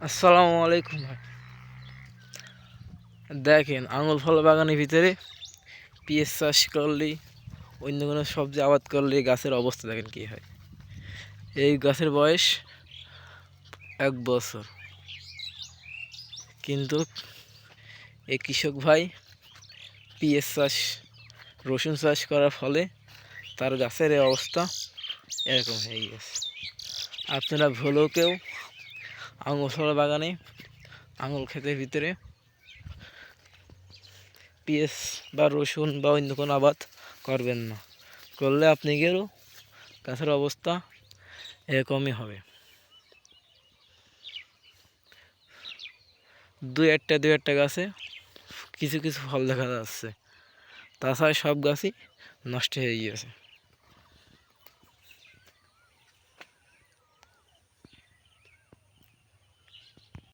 আসসালামু আলাইকুম ভাই। দেখেন, আঙুল ফল বাগানের ভিতরে পিঁয়াজ চাষ করলেই, অন্য কোনো সবজি আবাদ করলে গাছের অবস্থা দেখেন কী হয়। এই গাছের বয়স 1 বছর, কিন্তু এই কৃষক ভাই পিঁয়াজ চাষ, রসুন চাষ করার ফলে তার গাছের এই অবস্থা এরকম হয়ে গেছে। আপনারা ভুলেও কেউ আঙুল ফল বাগানে, আঙুল ক্ষেতের ভিতরে পিঁয়াজ বা রসুন বা অন্য কোনো আবাদ করবেন না। করলে আপনাদেরও গাছের অবস্থা এরকমই হবে। দুই একটা গাছে কিছু কিছু ফল দেখা যাচ্ছে, তাছাড়া সব গাছই নষ্ট হয়ে গিয়েছে।